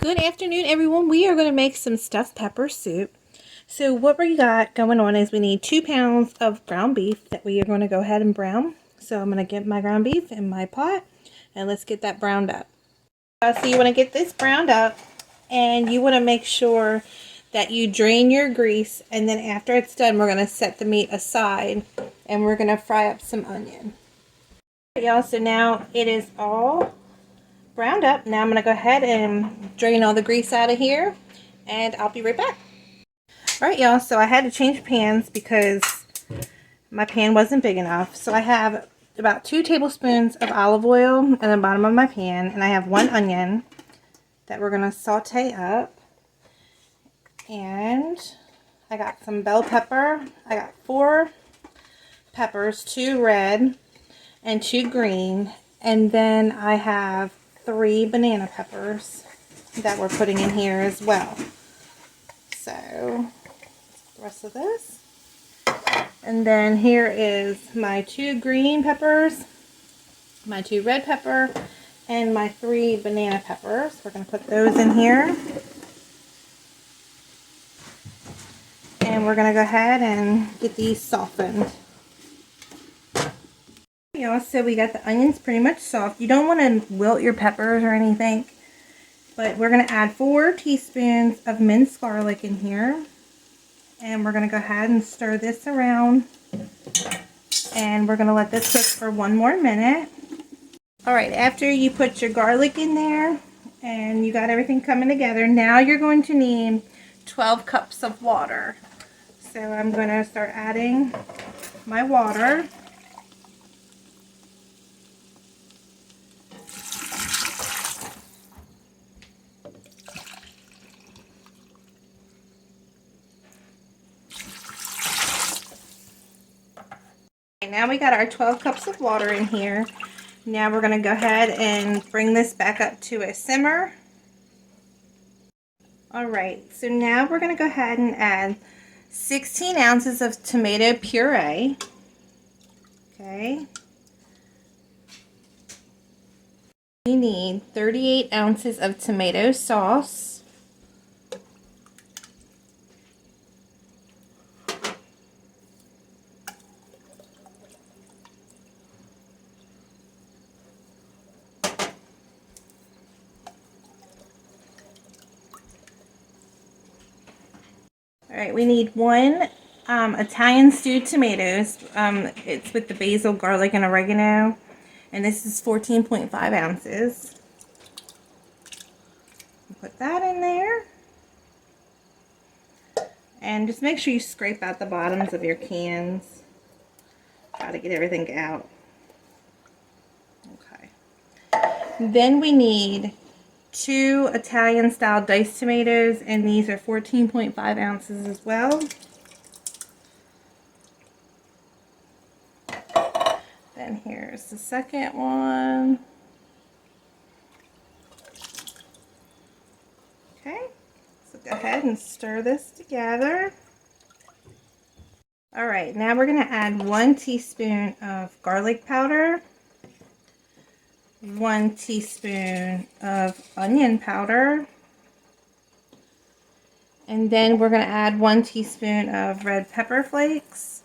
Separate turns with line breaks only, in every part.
Good afternoon, everyone. We are going to make some stuffed pepper soup. So what we got going on is we need 2 pounds of ground beef that we are going to go ahead and brown. So I'm going to get my ground beef in my pot and let's get that browned up. So you want to get this browned up and you want to make sure that you drain your grease, and then after it's done we're going to set the meat aside and we're going to fry up some onion. Y'all, so now it is all browned up. Now I'm going to go ahead and drain all the grease out of here and I'll be right back. Alright y'all, so I had to change pans because my pan wasn't big enough. So I have about 2 tablespoons of olive oil at the bottom of my pan, and I have 1 onion that we're going to saute up. And I got some bell pepper. I got 4 peppers, 2 red and 2 green, and then I have 3 banana peppers that we're putting in here as well. So the rest of this, and then here is my 2 green peppers, my 2 red pepper, and my 3 banana peppers. We're going to put those in here, and we're going to go ahead and get these softened. So we got the onions pretty much soft. You don't want to wilt your peppers or anything, but we're going to add 4 teaspoons of minced garlic in here, and we're going to go ahead and stir this around, and we're going to let this cook for 1 more minute. Alright, after you put your garlic in there and you got everything coming together, now you're going to need 12 cups of water. So I'm going to start adding my water. Now we got our 12 cups of water in here. Now we're going to go ahead and bring this back up to a simmer. Alright, so now we're going to go ahead and add 16 ounces of tomato puree. Okay. We need 38 ounces of tomato sauce. Alright, we need 1 Italian stewed tomatoes. It's with the basil, garlic, and oregano. And this is 14.5 ounces. Put that in there. And just make sure you scrape out the bottoms of your cans. Try to get everything out. Okay. Then we need 2 Italian style diced tomatoes, and these are 14.5 ounces as well. Then here's the second one. Okay, so go ahead and stir this together. Alright, now we're going to add 1 teaspoon of garlic powder, 1 teaspoon of onion powder, and then we're going to add 1 teaspoon of red pepper flakes,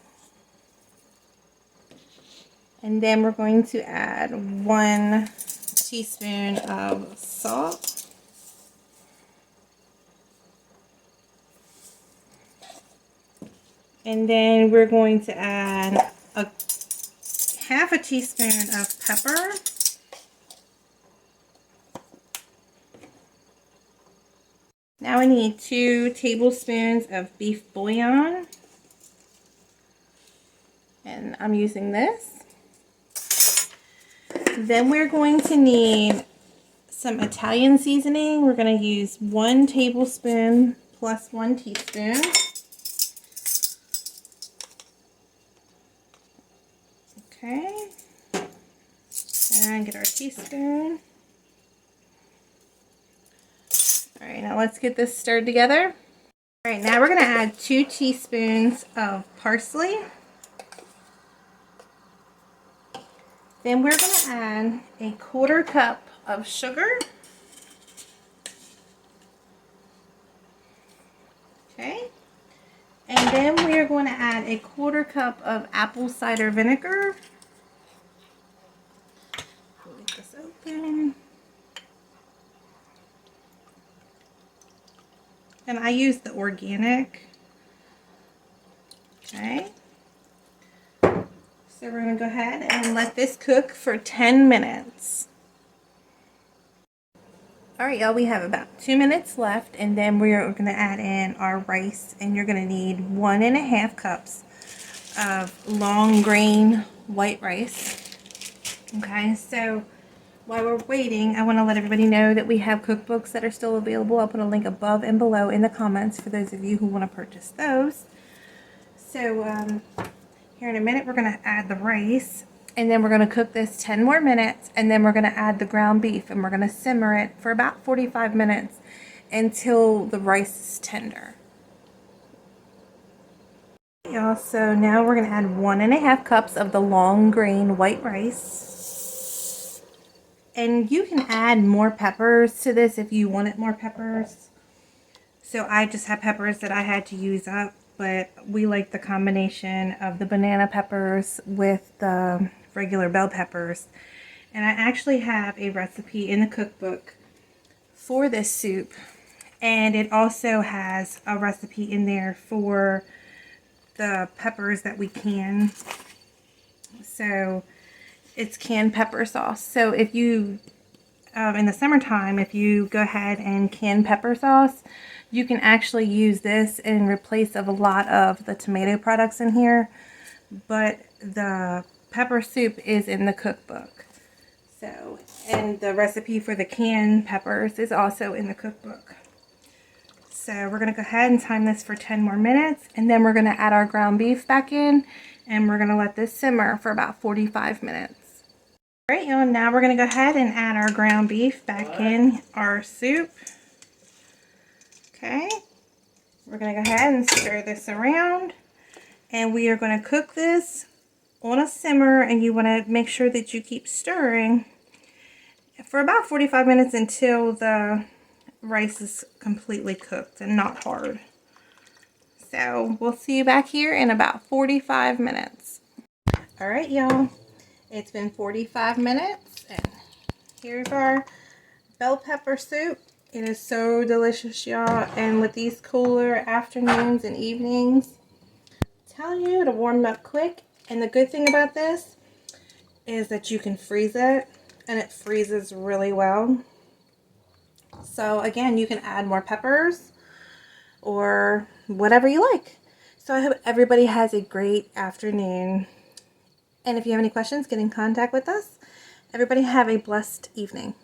and then we're going to add 1 teaspoon of salt, and then we're going to add half a teaspoon of pepper. Now I need 2 tablespoons of beef bouillon, and I'm using this. Then we're going to need some Italian seasoning. We're going to use 1 tablespoon plus 1 teaspoon. Okay, and get our teaspoon. Alright, now let's get this stirred together. Alright, now we're going to add 2 teaspoons of parsley. Then we're going to add a 1/4 cup of sugar. then we are going to add a 1/4 cup of apple cider vinegar. Get this open. And I use the organic. Okay. So we're going to go ahead and let this cook for 10 minutes. Alright y'all, we have about 2 minutes left, and then we're going to add in our rice, and you're going to need 1½ cups of long grain white rice. Okay, so while we're waiting, I want to let everybody know that we have cookbooks that are still available. I'll put a link above and below in the comments for those of you who want to purchase those. So here in a minute we're going to add the rice, and then we're going to cook this 10 more minutes, and then we're going to add the ground beef, and we're going to simmer it for about 45 minutes until the rice is tender. Y'all, so now we're going to add 1½ cups of the long grain white rice. And you can add more peppers to this if you wanted more peppers. So I just have peppers that I had to use up, but we like the combination of the banana peppers with the regular bell peppers. And I actually have a recipe in the cookbook for this soup, and it also has a recipe in there for the peppers that we can. So it's canned pepper sauce. So if you in the summertime, if you go ahead and can pepper sauce, you can actually use this in replace of a lot of the tomato products in here. But the pepper soup is in the cookbook. So, and the recipe for the canned peppers is also in the cookbook. So we're going to go ahead and time this for 10 more minutes, and then we're going to add our ground beef back in, and we're going to let this simmer for about 45 minutes. Alright y'all, now we're going to go ahead and add our ground beef back in our soup. Okay, we're going to go ahead and stir this around, and we are going to cook this on a simmer, and you want to make sure that you keep stirring for about 45 minutes until the rice is completely cooked and not hard. So we'll see you back here in about 45 minutes. Alright y'all, it's been 45 minutes, and here's our bell pepper soup. It is so delicious, y'all, and with these cooler afternoons and evenings, I'm telling you, it'll warm up quick. And the good thing about this is that you can freeze it, and it freezes really well. So again, you can add more peppers or whatever you like. So I hope everybody has a great afternoon. And if you have any questions, get in contact with us. Everybody have a blessed evening.